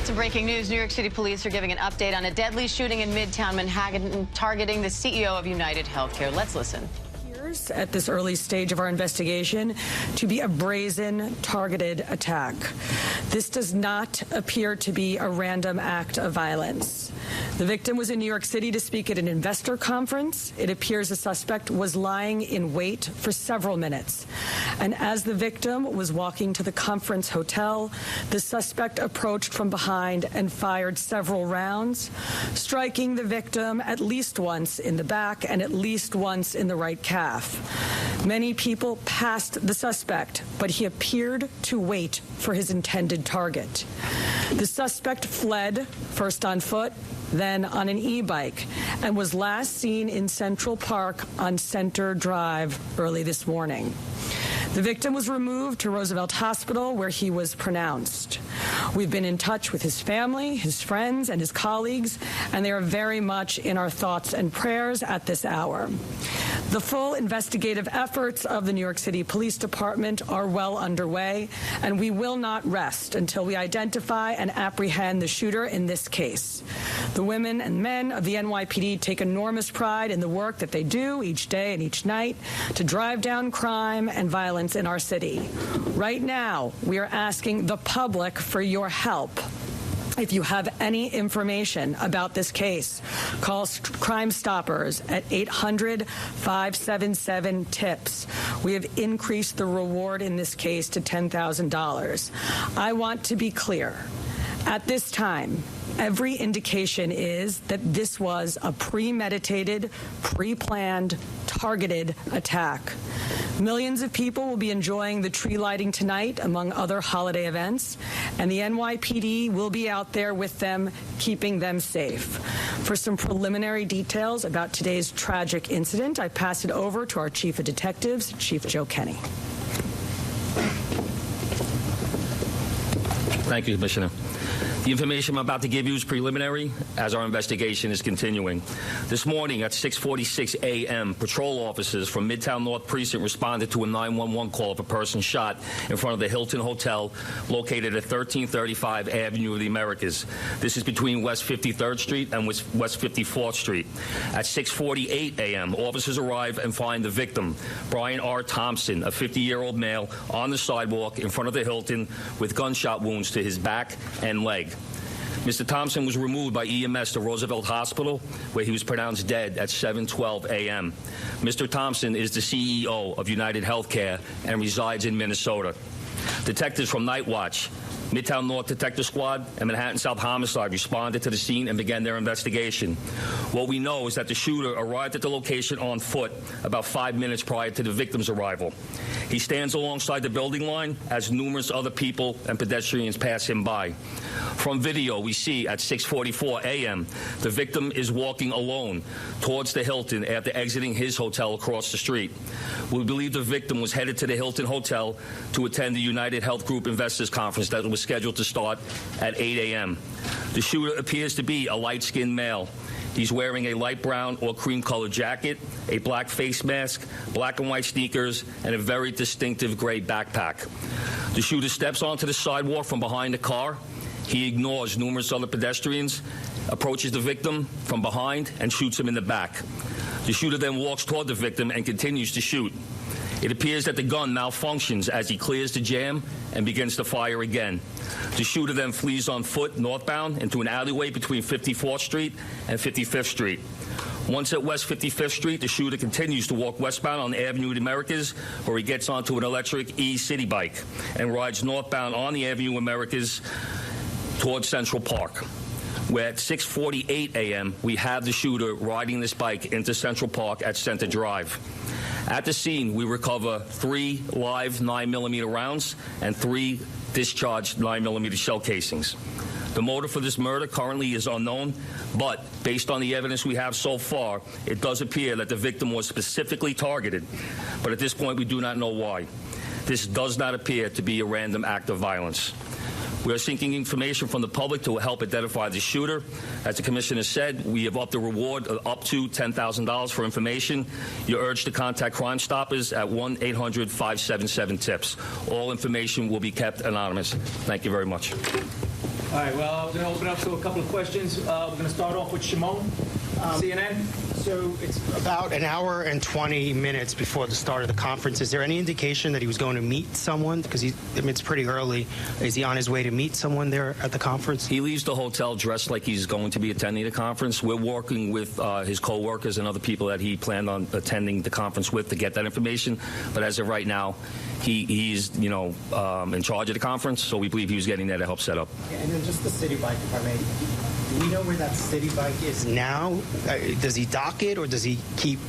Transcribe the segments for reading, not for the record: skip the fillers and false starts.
Got some breaking news. New York City police are giving an update on a deadly shooting in Midtown Manhattan targeting the CEO of UnitedHealthcare. Let's listen. At this early stage of our investigation to be a brazen, targeted attack. This does not appear to be a random act of violence. The victim was in New York City to speak at an investor conference. It appears the suspect was lying in wait for several minutes. And as the victim was walking to the conference hotel, the suspect approached from behind and fired several rounds, striking the victim at least once in the back and at least once in the right calf. Many people passed the suspect, but he appeared to wait for his intended target. The suspect fled, first on foot, then on an e-bike, and was last seen in Central Park on Center Drive early this morning. The victim was removed to Roosevelt Hospital, where he was pronounced. We've been in touch with his family, his friends, and his colleagues, and they are very much in our thoughts and prayers at this hour. The full investigative efforts of the New York City Police Department are well underway, and we will not rest until we identify and apprehend the shooter in this case. The women and men of the NYPD take enormous pride in the work that they do each day and each night to drive down crime and violence in our city. Right now, we are asking the public for your help. If you have any information about this case, call Crime Stoppers at 800-577-TIPS. We have increased the reward in this case to $10,000. I want to be clear. At this time, every indication is that this was a premeditated, pre-planned, targeted attack. Millions of people will be enjoying the tree lighting tonight, among other holiday events, and the NYPD will be out there with them, keeping them safe. For some preliminary details about today's tragic incident, I pass it over to our Chief of Detectives, Chief Joe Kenny. Thank you, Commissioner. The information I'm about to give you is preliminary as our investigation is continuing. This morning at 6:46 a.m., patrol officers from Midtown North Precinct responded to a 911 call of a person shot in front of the Hilton Hotel located at 1335 Avenue of the Americas. This is between West 53rd Street and West 54th Street. At 6:48 a.m., officers arrive and find the victim, Brian R. Thompson, a 50-year-old male, on the sidewalk in front of the Hilton with gunshot wounds to his back and leg. Mr. Thompson was removed by EMS to Roosevelt Hospital, where he was pronounced dead at 7:12 a.m. Mr. Thompson is the CEO of UnitedHealthcare and resides in Minnesota. Detectives from Night Watch, Midtown North Detective Squad, and Manhattan South Homicide responded to the scene and began their investigation. What we know is that the shooter arrived at the location on foot about 5 minutes prior to the victim's arrival. He stands alongside the building line as numerous other people and pedestrians pass him by. From video, we see at 6:44 a.m., the victim is walking alone towards the Hilton after exiting his hotel across the street. We believe the victim was headed to the Hilton Hotel to attend the United Health Group Investors Conference that was scheduled to start at 8 a.m. The shooter appears to be a light-skinned male. He's wearing a light brown or cream-colored jacket, a black face mask, black and white sneakers, and a very distinctive gray backpack. The shooter steps onto the sidewalk from behind the car. He ignores numerous other pedestrians, approaches the victim from behind, and shoots him in the back. The shooter then walks toward the victim and continues to shoot. It appears that the gun malfunctions as he clears the jam and begins to fire again. The shooter then flees on foot northbound into an alleyway between 54th Street and 55th Street. Once at West 55th Street, the shooter continues to walk westbound on the Avenue of the Americas, where he gets onto an electric e-city bike and rides northbound on the Avenue of Americas towards Central Park, where at 6:48 a.m., we have the shooter riding this bike into Central Park at Center Drive. At the scene, we recover 3 live 9mm rounds and 3 discharged 9mm shell casings. The motive for this murder currently is unknown, but based on the evidence we have so far, it does appear that the victim was specifically targeted. But at this point, we do not know why. This does not appear to be a random act of violence. We are seeking information from the public to help identify the shooter. As the Commissioner said, we have upped the reward up to $10,000 for information. You're urged to contact Crime Stoppers at 1-800-577-TIPS. All information will be kept anonymous. Thank you very much. All right, well, we're going to open up to a couple of questions. We're going to start off with Shimon, CNN. So it's about an hour and 20 minutes before the start of the conference. Is there any indication that he was going to meet someone? Because it's pretty early. Is he on his way to meet someone there at the conference? He leaves the hotel dressed like he's going to be attending the conference. We're working with his co-workers and other people that he planned on attending the conference with to get that information. But as of right now, he's in charge of the conference, so we believe he was getting there to help set up. And then just the city bike, if I may. Do we know where that city bike is now? Does he dock it or does he keep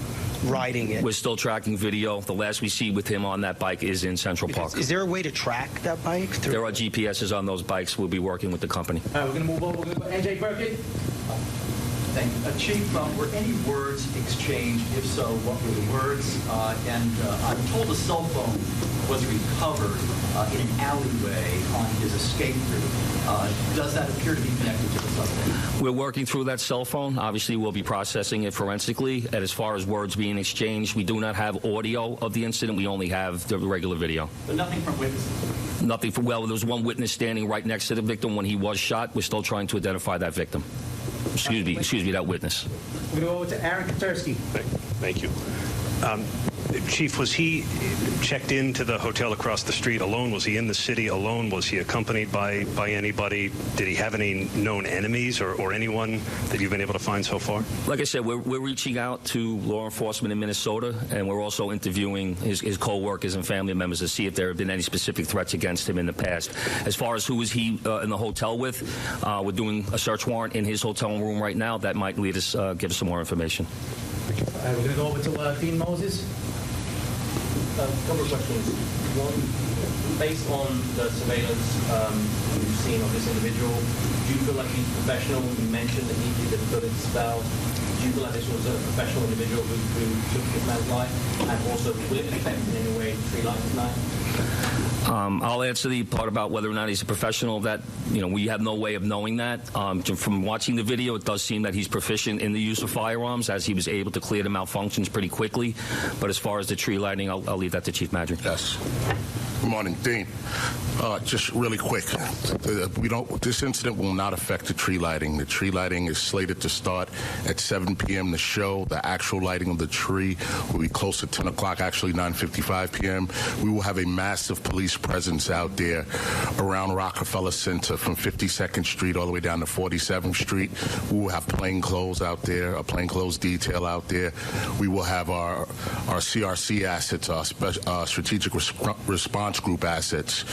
riding it? We're still tracking video. The last we see with him on that bike is in Central Park. Is there a way to track that bike? There are GPSs on those bikes. We'll be working with the company. All right, we're going to move over. We're going to go NJ Burkett. Thank you. Chief, were any words exchanged? If so, what were the words? And I'm told a cell phone was recovered in an alleyway on his escape route. Does that appear to be connected to the suspect? We're working through that cell phone. Obviously, we'll be processing it forensically. And as far as words being exchanged, we do not have audio of the incident. We only have the regular video. But nothing from witnesses? Nothing from, well, there was one witness standing right next to the victim when he was shot. We're still trying to identify that victim. Excuse me, that witness. We're going to go over to Aaron Katursky. Thank you. Chief, was he checked into the hotel across the street alone? Was he in the city alone? Was he accompanied by anybody? Did he have any known enemies or anyone that you've been able to find so far? Like I said, we're reaching out to law enforcement in Minnesota, and we're also interviewing his co-workers and family members to see if there have been any specific threats against him in the past. As far as who was he in the hotel with, we're doing a search warrant in his hotel room right now. That might lead us, give us some more information. All right, we're going to go over to Dean Moses. A couple of questions. One, based on the surveillance you've seen of this individual, do you feel like he's professional? You mentioned that he did a bullet spell. Do you feel like this was a professional individual who took this man's life? And also, will it affect in any way the tree light tonight? I'll answer the part about whether or not he's a professional. That, we have no way of knowing that. From watching the video, it does seem that he's proficient in the use of firearms, as he was able to clear the malfunctions pretty quickly. But as far as the tree lighting, I'll leave that to Chief Madrick. Yes. Good morning, Dean. Just really quick, this incident will not affect the tree lighting. The tree lighting is slated to start at 7 p.m. The show, the actual lighting of the tree will be close at 10 o'clock, actually 9:55 p.m. We will have a massive police presence out there around Rockefeller Center from 52nd Street all the way down to 47th Street. We will have plainclothes out there, a plainclothes detail out there. We will have our CRC assets, our strategic response group assets.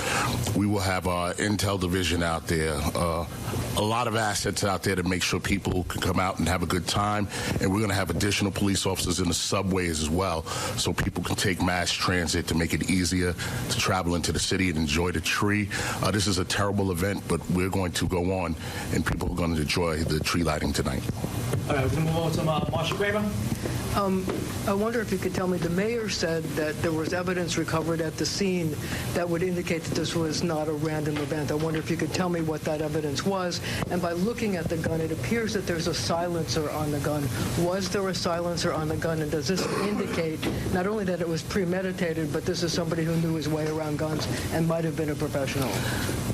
We will have our intel division out there, a lot of assets out there to make sure people can come out and have a good time. And we're going to have additional police officers in the subways as well, so people can take mass transit to make it easier to travel into the city and enjoy the tree. This is a terrible event, but we're going to go on, and people are going to enjoy the tree lighting tonight. All right, we're going to move on to Marsha Kramer. I wonder if you could tell me, the mayor said that there was evidence recovered at the scene that would indicate that this was not a random event. I wonder if you could tell me what that evidence was. And by looking at the gun, it appears that there's a silencer on the gun. Was there a silencer on the gun? And does this indicate not only that it was premeditated, but this is somebody who knew his way around guns and might have been a professional?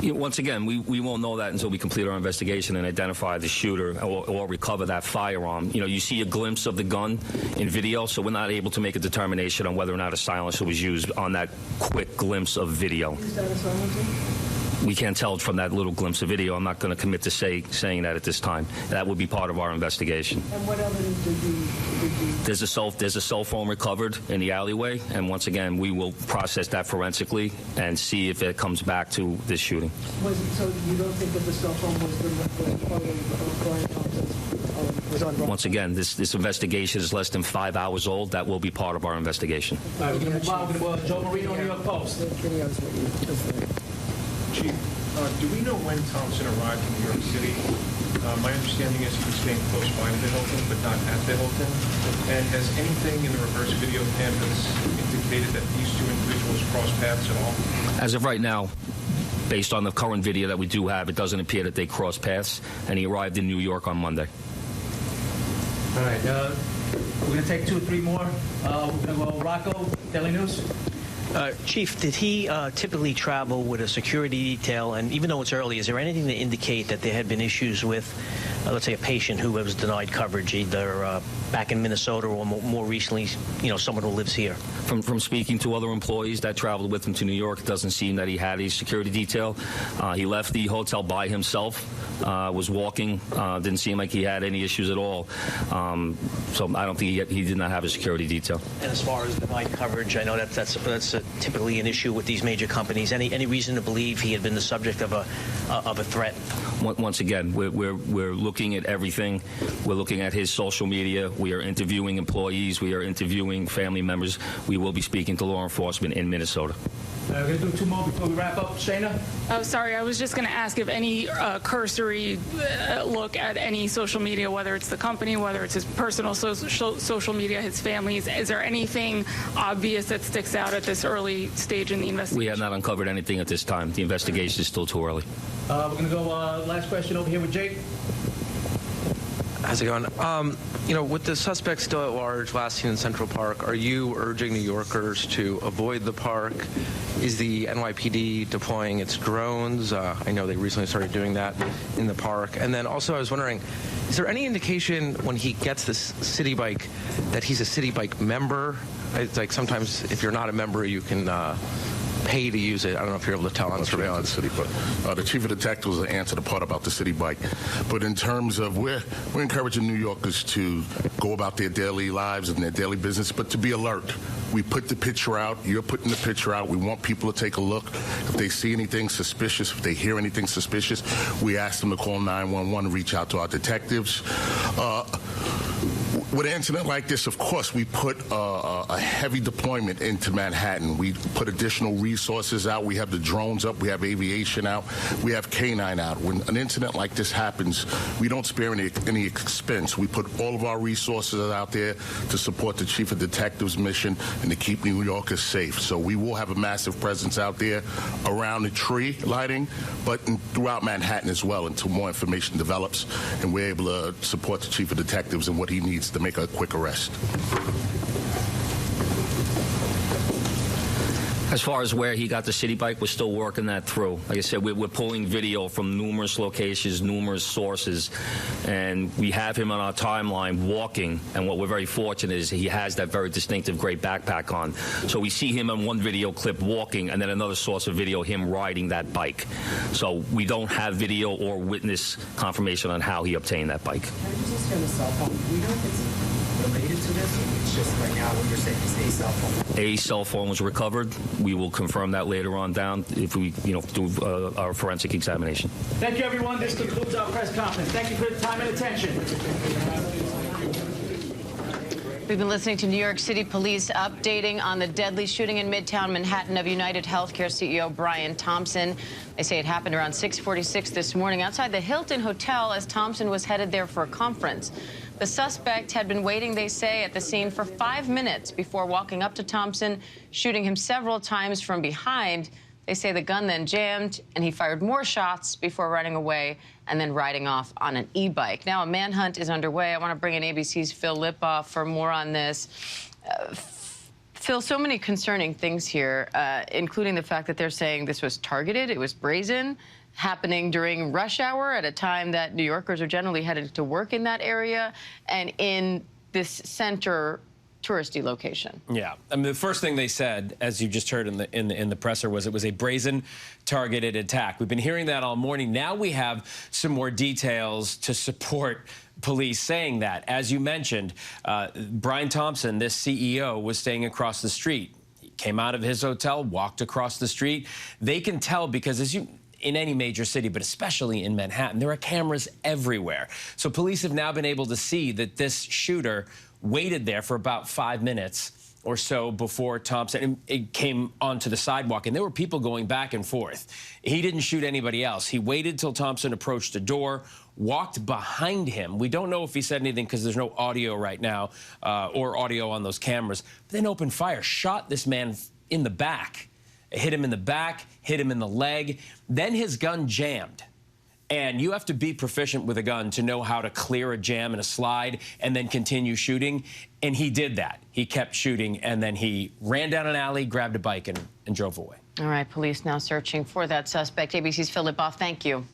Once again, we won't know that until we complete our investigation and identify the shooter or recover that firearm. You see a glimpse of the gun in video, so we're not able to make a determination on whether or not a silencer was used on that quick glimpse of video. Is that a silencer? We can't tell from that little glimpse of video. I'm not going to commit to saying that at this time. That would be part of our investigation. And what evidence did you... There's a cell phone recovered in the alleyway, and once again, we will process that forensically and see if it comes back to this shooting. So you don't think that the cell phone was part of Brian Thompson's... Once again, this investigation is less than 5 hours old. That will be part of our investigation. All right, we're going to move on to Joe Marino, New York Post. Chief, do we know when Thompson arrived in New York City? My understanding is he was staying close by to the Hilton, but not at the Hilton. And has anything in the reverse video cameras indicated that these two individuals crossed paths at all? As of right now, based on the current video that we do have, it doesn't appear that they crossed paths, and he arrived in New York on Monday. All right, we're going to take 2 or 3 more. We're going to go Rocco, Daily News. Chief, did he typically travel with a security detail? And even though it's early, is there anything to indicate that there had been issues with, let's say, a patient who was denied coverage, either back in Minnesota or more recently, someone who lives here? From speaking to other employees that traveled with him to New York, it doesn't seem that he had a security detail. He left the hotel by himself, was walking, didn't seem like he had any issues at all. So I don't think he did not have a security detail. And as far as denied coverage, I know that's typically an issue with these major companies. Any reason to believe he had been the subject of a threat? Once again, we're looking at everything. We're looking at his social media. We are interviewing employees. We are interviewing family members. We will be speaking to law enforcement in Minnesota. We're going to do 2 more before we wrap up. Shayna? Oh, sorry. I was just going to ask if any cursory look at any social media, whether it's the company, whether it's his personal social media, his family's, is there anything obvious that sticks out at this early stage in the investigation? We have not uncovered anything at this time. The investigation is still too early. We're going to go last question over here with Jake. How's it going? With the suspect still at large, last seen in Central Park, are you urging New Yorkers to avoid the park? Is the NYPD deploying its drones? I know they recently started doing that in the park. And then also I was wondering, is there any indication when he gets this city bike that he's a city bike member? It's like sometimes if you're not a member, you can pay to use it. I don't know if you're able to tell on surveillance. The chief of detectives will answer the part about the city bike. But in terms of we're encouraging New Yorkers to go about their daily lives and their daily business, but to be alert. We put the picture out. You're putting the picture out. We want people to take a look. If they see anything suspicious, if they hear anything suspicious, we ask them to call 911, reach out to our detectives. With an incident like this, of course, we put a heavy deployment into Manhattan. We put additional resources out. We have the drones up. We have aviation out. We have K-9 out. When an incident like this happens, we don't spare any expense. We put all of our resources out there to support the chief of detectives' mission and to keep New Yorkers safe. So we will have a massive presence out there around the tree lighting, but throughout Manhattan as well until more information develops and we're able to support the chief of detectives and what he needs to make a quick arrest. As far as where he got the city bike, we're still working that through. Like I said, we're pulling video from numerous locations, numerous sources, and we have him on our timeline walking, and what we're very fortunate is he has that very distinctive gray backpack on. So we see him in one video clip walking, and then another source of video, him riding that bike. So we don't have video or witness confirmation on how he obtained that bike. Can I just hear the cell phone? Do we know if it's related to this, or it's just right now what you're saying is a cell phone? A cell phone was recovered. We will confirm that later on down if we, do our forensic examination. Thank you, everyone. This concludes our press conference. Thank you for your time and attention. We've been listening to New York City police updating on the deadly shooting in Midtown Manhattan of UnitedHealthcare CEO Brian Thompson. They say it happened around 6:46 this morning outside the Hilton Hotel as Thompson was headed there for a conference. The suspect had been waiting, they say, at the scene for 5 minutes before walking up to Thompson, shooting him several times from behind. They say the gun then jammed, and he fired more shots before running away and then riding off on an e-bike. Now a manhunt is underway. I want to bring in ABC's Phil Lipoff for more on this. Phil, so many concerning things here, including the fact that they're saying this was targeted, it was brazen, happening during rush hour at a time that New Yorkers are generally headed to work in that area and in this center touristy location. Yeah, I mean, the first thing they said, as you just heard in the presser, was it was a brazen, targeted attack. We've been hearing that all morning. Now we have some more details to support police saying that. As you mentioned, Brian Thompson, this CEO, was staying across the street. He came out of his hotel, walked across the street. They can tell because in any major city, but especially in Manhattan, there are cameras everywhere. So police have now been able to see that this shooter waited there for about 5 minutes or so before Thompson came onto the sidewalk, and there were people going back and forth. He didn't shoot anybody else. He waited till Thompson approached the door, walked behind him. We don't know if he said anything because there's no audio right now or audio on those cameras, but then opened fire, shot this man in the back. Hit him in the back, hit him in the leg. Then his gun jammed. And you have to be proficient with a gun to know how to clear a jam and a slide and then continue shooting. And he did that. He kept shooting, and then he ran down an alley, grabbed a bike, and drove away. All right, police now searching for that suspect. ABC's Philip Boff, thank you.